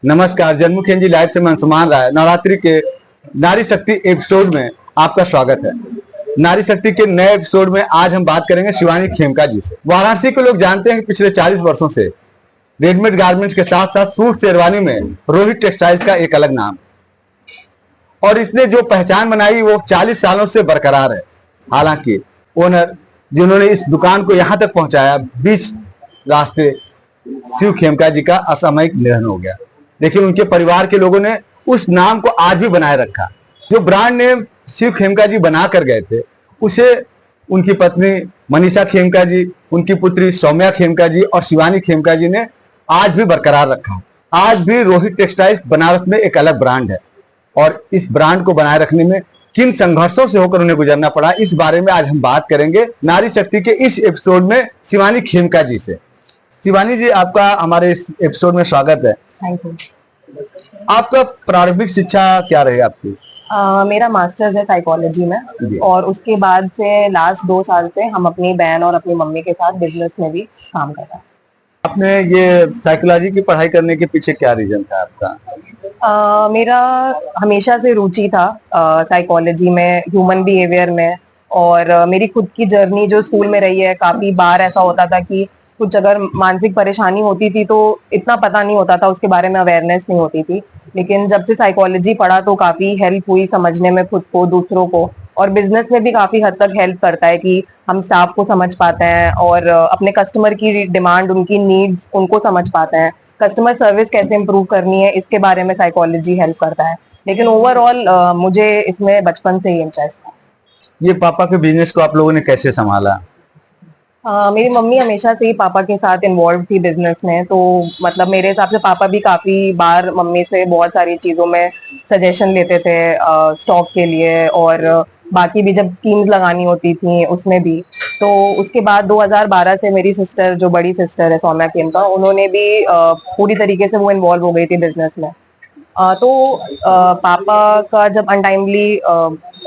नमस्कार, जन्मुखेन जी लाइव से मैं अंशुमान राय नवरात्रि के नारी शक्ति एपिसोड में आपका स्वागत है। नारी शक्ति के नए एपिसोड में आज हम बात करेंगे शिवानी खेमका जी से। वाराणसी के लोग जानते हैं कि पिछले 40 वर्षों से रेडीमेड गारमेंट्स के साथ साथ सूट शेरवानी में रोहित टेक्सटाइल्स का एक अलग नाम और इसने जो पहचान बनाई वो 40 सालों से बरकरार है। हालांकि ओनर जिन्होंने इस दुकान को यहाँ तक पहुंचाया, बीच रास्ते शिव खेमका जी का असामयिक निधन हो गया, लेकिन उनके परिवार के लोगों ने उस नाम को आज भी बनाए रखा। जो ब्रांड नेम शिव खेमका जी बना कर गए थे, उसे उनकी पत्नी मनीषा खेमका जी, उनकी पुत्री सौम्या खेमका जी और शिवानी खेमका जी ने आज भी बरकरार रखा। आज भी रोहित टेक्सटाइल्स बनारस में एक अलग ब्रांड है और इस ब्रांड को बनाए रखने में किन संघर्षों से होकर उन्हें गुजरना पड़ा, इस बारे में आज हम बात करेंगे नारी शक्ति के इस एपिसोड में शिवानी खेमका जी से। शिवानी जी, आपका हमारे इस एपिसोड में स्वागत है। Thank you. आपका प्रारंभिक शिक्षा क्या रही आपकी? मेरा मास्टर्स है साइकोलॉजी में जी। और उसके बाद से लास्ट 2 साल से हम अपनी बहन और अपनी मम्मी के साथ बिजनेस में भी काम कर रहे हैं। आपने ये साइकोलॉजी की पढ़ाई करने के पीछे क्या रीजन था आपका? मेरा हमेशा से रुचि था साइकोलॉजी में, ह्यूमन बिहेवियर में और मेरी खुद की जर्नी जो स्कूल में रही है, काफी बार ऐसा होता था कि कुछ अगर मानसिक परेशानी होती थी तो इतना पता नहीं होता था, उसके बारे में अवेयरनेस नहीं होती थी। लेकिन जब से साइकोलॉजी पढ़ा तो काफी हेल्प हुई समझने में खुद को, दूसरों को, और बिजनेस में भी काफी हद तक हेल्प करता है कि हम स्टाफ को समझ पाते हैं और अपने कस्टमर की डिमांड, उनकी नीड्स, उनको समझ पाते हैं। कस्टमर सर्विस कैसे इम्प्रूव करनी है, इसके बारे में साइकोलॉजी हेल्प करता है। लेकिन ओवरऑल मुझे इसमें बचपन से ही इंटरेस्ट था। ये पापा के बिजनेस को आप लोगों ने कैसे संभाला? मेरी मम्मी हमेशा से ही पापा के साथ इन्वॉल्व थी बिजनेस में, तो मतलब मेरे हिसाब से पापा भी काफी बार मम्मी से बहुत सारी चीजों में सजेशन लेते थे, स्टॉक के लिए और बाकी भी जब स्कीम्स लगानी होती थी उसमें भी। तो उसके बाद 2012 से मेरी सिस्टर, जो बड़ी सिस्टर है सौम्या खेमका, उन्होंने भी पूरी तरीके से वो इन्वॉल्व हो गई थी बिजनेस में। पापा का जब अनटाइमली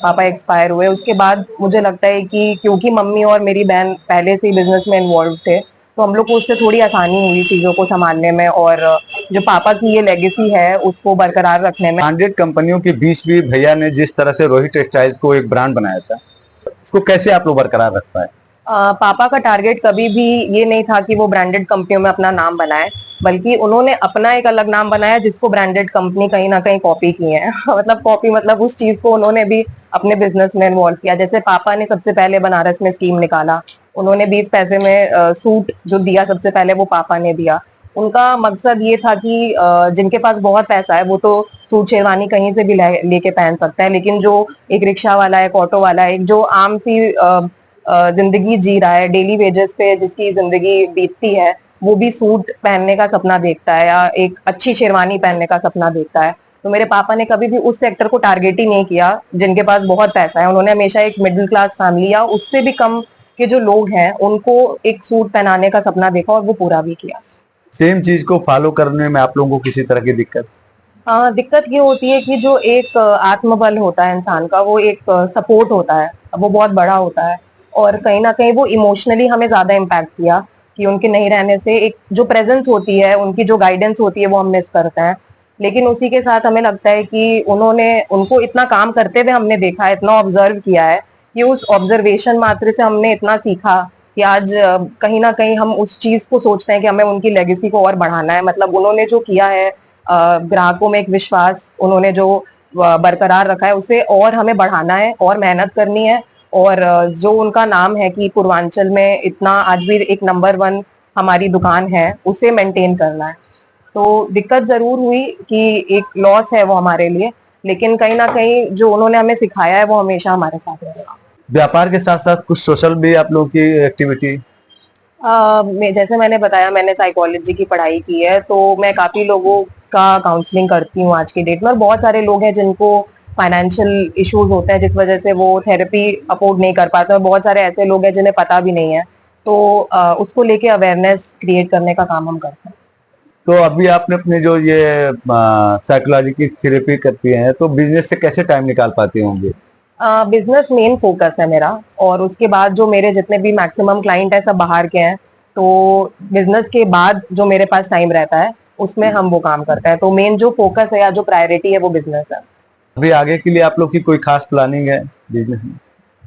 पापा एक्सपायर हुए, उसके बाद मुझे लगता है कि क्योंकि मम्मी और मेरी बहन पहले से ही बिजनेस में इन्वॉल्व थे, तो हम लोग को उससे थोड़ी आसानी हुई चीजों को संभालने में और जो पापा की ये लेगेसी है उसको बरकरार रखने में। 100 कंपनियों के बीच भी भैया ने जिस तरह से रोहित टेक्सटाइल्स को एक ब्रांड बनाया था, उसको कैसे आप लोग बरकरार रख पाए? पापा का टारगेट कभी भी ये नहीं था कि वो ब्रांडेड कंपनियों में अपना नाम बनाए, बल्कि उन्होंने अपना एक अलग नाम बनाया जिसको ब्रांडेड कंपनी कहीं ना कहीं कॉपी की है। मतलब कॉपी, मतलब उस चीज को उन्होंने भी अपने बिजनेस में इन्वॉल्व किया। जैसे पापा ने सबसे पहले बनारस में स्कीम निकाला, उन्होंने 20 पैसे में सूट जो दिया सबसे पहले, वो पापा ने दिया। उनका मकसद ये था कि जिनके पास बहुत पैसा है वो तो सूट शेरवानी कहीं से भी लेके पहन सकता है, लेकिन जो एक रिक्शा वाला है, एक ऑटो वाला है, एक जो आम सी जिंदगी जी रहा है, डेली वेजेस पे जिसकी जिंदगी बीतती है, वो भी सूट पहनने का सपना देखता है या एक अच्छी शेरवानी पहनने का सपना देखता है। तो मेरे पापा ने कभी भी उस सेक्टर को टारगेट ही नहीं किया जिनके पास बहुत पैसा है। उन्होंने हमेशा एक मिडिल क्लास फैमिली या उससे भी कम के जो लोग हैं उनको एक सूट पहनाने का सपना देखा और वो पूरा भी किया। सेम चीज को फॉलो करने में आप लोगों को किसी तरह की दिक्कत? दिक्कत ये होती है कि जो एक आत्मबल होता है इंसान का, वो एक सपोर्ट होता है, वो बहुत बड़ा होता है और कहीं ना कहीं वो इमोशनली हमें ज्यादा इम्पैक्ट किया कि उनके नहीं रहने से एक जो प्रेजेंस होती है, उनकी जो गाइडेंस होती है, वो हम मिस करते हैं। लेकिन उसी के साथ हमें लगता है कि उनको इतना काम करते हुए हमने देखा है, इतना ऑब्जर्व किया है कि उस ऑब्जर्वेशन मात्र से हमने इतना सीखा कि आज कहीं ना कहीं हम उस चीज को सोचते हैं कि हमें उनकी लेगेसी को और बढ़ाना है। मतलब उन्होंने जो किया है, ग्राहकों में एक विश्वास उन्होंने जो बरकरार रखा है, उसे और हमें बढ़ाना है और मेहनत करनी है। और जो उनका नाम है कि पूर्वांचल में इतना आज भी एक नंबर 1 हमारी दुकान है, उसे मेंटेन करना है। तो दिक्कत जरूर हुई कि एक लॉस है वो हमारे लिए, लेकिन कहीं ना कहीं जो उन्होंने हमें सिखाया है वो हमेशा हमारे साथ रहेगा। व्यापार के साथ साथ कुछ सोशल भी आप लोगों की एक्टिविटी? जैसे मैंने बताया, मैंने साइकोलॉजी की पढ़ाई की है, तो मैं काफी लोगों का काउंसलिंग करती हूँ आज की डेट में। और बहुत सारे लोग हैं जिनको फाइनेंशियल इश्यूज होते हैं जिस वजह से वो थेरेपी अफोर्ड नहीं कर पाते, और बहुत सारे ऐसे लोग हैं जिन्हें पता भी नहीं है। तो उसको लेके अवेयरनेस क्रिएट करने का काम हम करते हैं। तो अभी आपने अपने जो ये साइकोलॉजी की थेरेपी करती हैं, तो बिजनेस से कैसे टाइम निकाल पाती होंगे? बिजनेस मेन फोकस है मेरा, और उसके बाद जो मेरे जितने भी मैक्सिमम क्लाइंट है सब बाहर के हैं। तो बिजनेस के बाद जो मेरे पास टाइम रहता है उसमें हम वो काम करते हैं। तो मेन जो फोकस है या जो प्रायोरिटी है वो बिजनेस है। अभी आगे के लिए आप लोग की कोई खास प्लानिंग है बिजनेस में?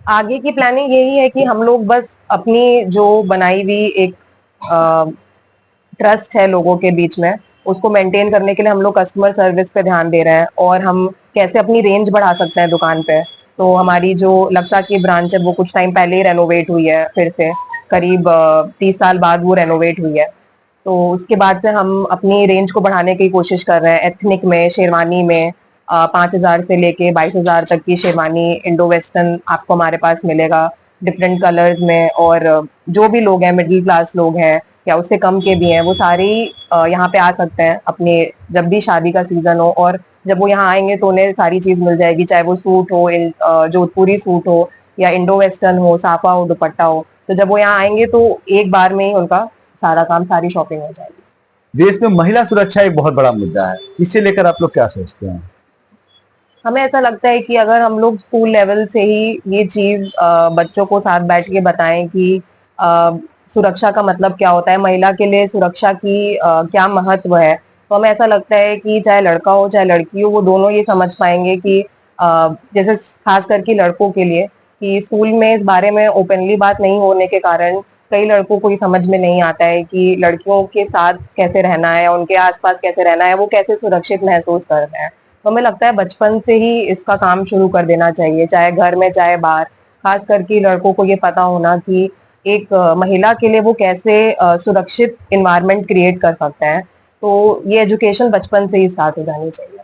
आगे की प्लानिंग यही है कि हम लोग बस अपनी जो बनाई हुई एक ट्रस्ट है लोगों के बीच में, उसको मेंटेन करने के लिए हम लोग कस्टमर सर्विस पे ध्यान दे रहे हैं, और हम कैसे अपनी रेंज बढ़ा सकते हैं दुकान पे। तो हमारी जो लक्सा की ब्रांच है वो कुछ टाइम पहले ही रेनोवेट हुई है, फिर से करीब 30 साल बाद वो रेनोवेट हुई है। तो उसके बाद से हम अपनी रेंज को बढ़ाने की कोशिश कर रहे हैं। एथनिक में, शेरवानी में 5,000 से लेके 22,000 तक की शेरवानी इंडो वेस्टर्न आपको हमारे पास मिलेगा, डिफरेंट कलर्स में। और जो भी लोग हैं, मिडिल क्लास लोग हैं या उससे कम के भी हैं, वो सारे यहाँ पे आ सकते हैं अपने जब भी शादी का सीजन हो। और जब वो यहाँ आएंगे तो उन्हें सारी चीज मिल जाएगी, चाहे वो सूट हो, जोधपुरी सूट हो, या इंडो वेस्टर्न हो, साफा हो, दुपट्टा हो। तो जब वो यहाँ आएंगे तो एक बार में ही उनका सारा काम, सारी शॉपिंग हो जाएगी। देश में महिला सुरक्षा एक बहुत बड़ा मुद्दा है, इसे लेकर आप लोग क्या सोचते हैं? हमें ऐसा लगता है कि अगर हम लोग स्कूल लेवल से ही ये चीज बच्चों को साथ बैठ के बताएं कि अ, सुरक्षा का मतलब क्या होता है, महिला के लिए सुरक्षा की क्या महत्व है, तो हमें ऐसा लगता है कि चाहे लड़का हो चाहे लड़की हो, वो दोनों ये समझ पाएंगे कि जैसे खास करके लड़कों के लिए, कि स्कूल में इस बारे में ओपनली बात नहीं होने के कारण कई लड़कों को ये समझ में नहीं आता है कि लड़कियों के साथ कैसे रहना है, उनके आसपास कैसे रहना है, वो कैसे सुरक्षित महसूस कर रहे हैं। तो हमें लगता है बचपन से ही इसका काम शुरू कर देना चाहिए, चाहे घर में चाहे बाहर। खास करके लड़कों को ये पता होना कि एक महिला के लिए वो कैसे सुरक्षित इन्वायरमेंट क्रिएट कर सकते हैं। तो ये एजुकेशन बचपन से ही स्टार्ट हो जानी चाहिए।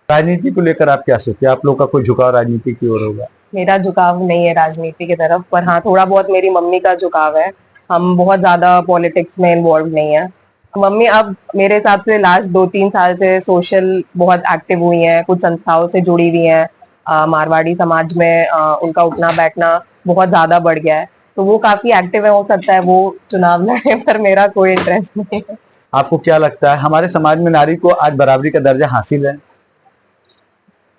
राजनीति को लेकर आप क्या सोचते हैं? आप लोग का कोई झुकाव राजनीति की ओर होगा? मेरा झुकाव नहीं है राजनीति की तरफ, पर हाँ थोड़ा बहुत मेरी मम्मी का झुकाव है। हम बहुत ज्यादा पॉलिटिक्स में इन्वॉल्व नहीं है। मम्मी अब मेरे हिसाब से लास्ट 2-3 साल से सोशल बहुत एक्टिव हुई हैं, कुछ संस्थाओं से जुड़ी हुई हैं। मारवाड़ी समाज में उनका उठना बैठना बहुत ज्यादा बढ़ गया है, तो वो काफी एक्टिव है। हो सकता है वो चुनाव लड़े, पर मेरा कोई इंटरेस्ट नहीं है। आपको क्या लगता है हमारे समाज में नारी को आज बराबरी का दर्जा हासिल है?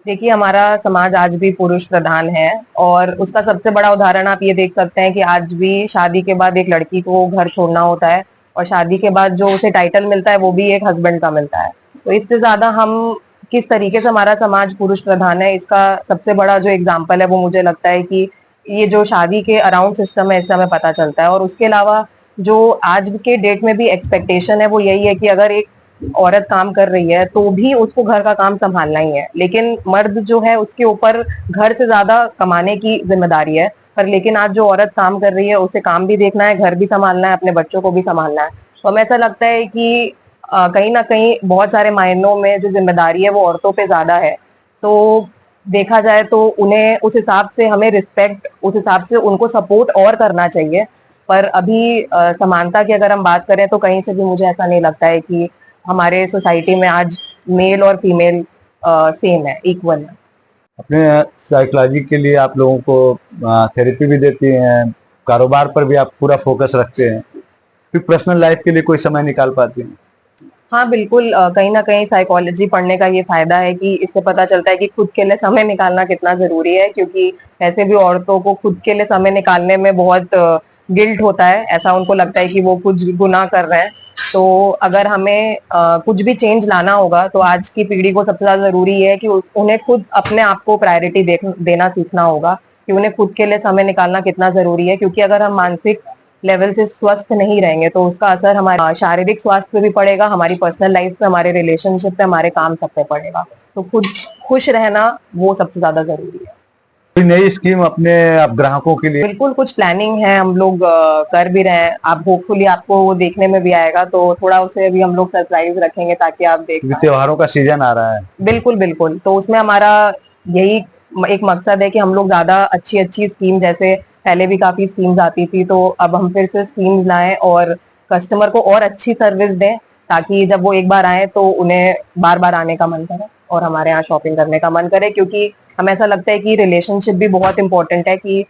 देखिए, हमारा समाज आज भी पुरुष प्रधान है, और उसका सबसे बड़ा उदाहरण आप ये देख सकते हैं कि आज भी शादी के बाद एक लड़की को घर छोड़ना होता है, और शादी के बाद जो उसे टाइटल मिलता है वो भी एक हस्बैंड का मिलता है। तो इससे ज्यादा हम किस तरीके से हमारा समाज पुरुष प्रधान है, इसका सबसे बड़ा जो एग्जाम्पल है वो मुझे लगता है कि ये जो शादी के अराउंड सिस्टम है, इससे हमें पता चलता है। और उसके अलावा जो आज के डेट में भी एक्सपेक्टेशन है वो यही है कि अगर एक औरत काम कर रही है तो भी उसको घर का काम संभालना ही है, लेकिन मर्द जो है उसके ऊपर घर से ज्यादा कमाने की जिम्मेदारी है। पर लेकिन आज जो औरत काम कर रही है उसे काम भी देखना है, घर भी संभालना है, अपने बच्चों को भी संभालना है। तो हमें ऐसा लगता है कि कहीं ना कहीं बहुत सारे मायनों में जो जिम्मेदारी है वो औरतों पे ज्यादा है। तो देखा जाए तो उन्हें उस हिसाब से हमें रिस्पेक्ट, उस हिसाब से उनको सपोर्ट और करना चाहिए। पर अभी समानता की अगर हम बात करें तो कहीं से भी मुझे ऐसा नहीं लगता है कि हमारे सोसाइटी में आज मेल और फीमेल सेम है, इक्वल है। अपने साइकोलॉजी के लिए आप लोगों को थेरेपी भी देती हैं, कारोबार पर भी आप पूरा फोकस रखते हैं, फिर पर्सनल लाइफ के लिए कोई समय निकाल पाती हैं? हाँ बिल्कुल, कहीं ना कहीं साइकोलॉजी पढ़ने का ये फायदा है कि इससे पता चलता है कि खुद के लिए समय निकालना कितना जरूरी है, क्योंकि ऐसे भी औरतों को खुद के लिए समय निकालने में बहुत गिल्ट होता है। ऐसा उनको लगता है कि वो कुछ गुनाह कर रहे हैं। तो अगर हमें कुछ भी चेंज लाना होगा तो आज की पीढ़ी को सबसे ज्यादा जरूरी है कि उन्हें खुद अपने आप को प्रायोरिटी देना सीखना होगा, कि उन्हें खुद के लिए समय निकालना कितना जरूरी है। क्योंकि अगर हम मानसिक लेवल से स्वस्थ नहीं रहेंगे तो उसका असर हमारे शारीरिक स्वास्थ्य पे भी पड़ेगा, हमारी पर्सनल लाइफ पे, हमारे रिलेशनशिप पे, हमारे काम सब पे पड़ेगा। तो खुद खुश रहना वो सबसे ज्यादा जरूरी है। कोई नई स्कीम अपने आप ग्राहकों के लिए? बिल्कुल कुछ प्लानिंग है, हम लोग कर भी रहे हैं। आप होपफुली आपको वो देखने में भी आएगा, तो थोड़ा उसे भी हम लोग सरप्राइज रखेंगे ताकि आप देख क्योंकि पाए। त्योहारों का सीजन आ रहा है। बिल्कुल बिल्कुल, तो उसमें हमारा यही एक मकसद है कि हम लोग ज्यादा अच्छी अच्छी स्कीम, जैसे पहले भी काफी स्कीम्स आती थी, तो अब हम फिर से स्कीम्स लाएं और कस्टमर को और अच्छी सर्विस दें, ताकि जब वो एक बार आए तो उन्हें बार बार आने का मन करे और हमारे यहाँ शॉपिंग करने का मन करे। क्योंकि हमें ऐसा लगता है कि रिलेशनशिप भी बहुत इंपॉर्टेंट है, कि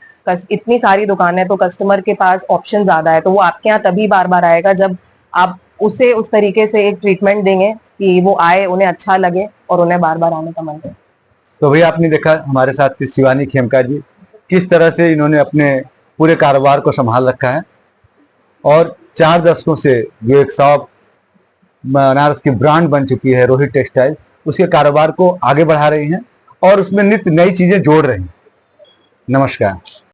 इतनी सारी दुकान है तो कस्टमर के पास ऑप्शन ज्यादा है, तो वो आपके यहाँ तभी बार बार आएगा जब आप उसे उस तरीके से एक ट्रीटमेंट देंगे कि वो आए, उन्हें अच्छा लगे और उन्हें बार बार आने का मन करे। तो भैया आपने देखा हमारे साथ थी शिवानी खेमका जी, किस तरह से इन्होंने अपने पूरे कारोबार को संभाल रखा है, और 4 दशकों से जो एक शॉप बनारस की ब्रांड बन चुकी है रोहित टेक्सटाइल, उसके कारोबार को आगे बढ़ा रही हैं और उसमें नित्य नई चीजें जोड़ रही हैं। नमस्कार।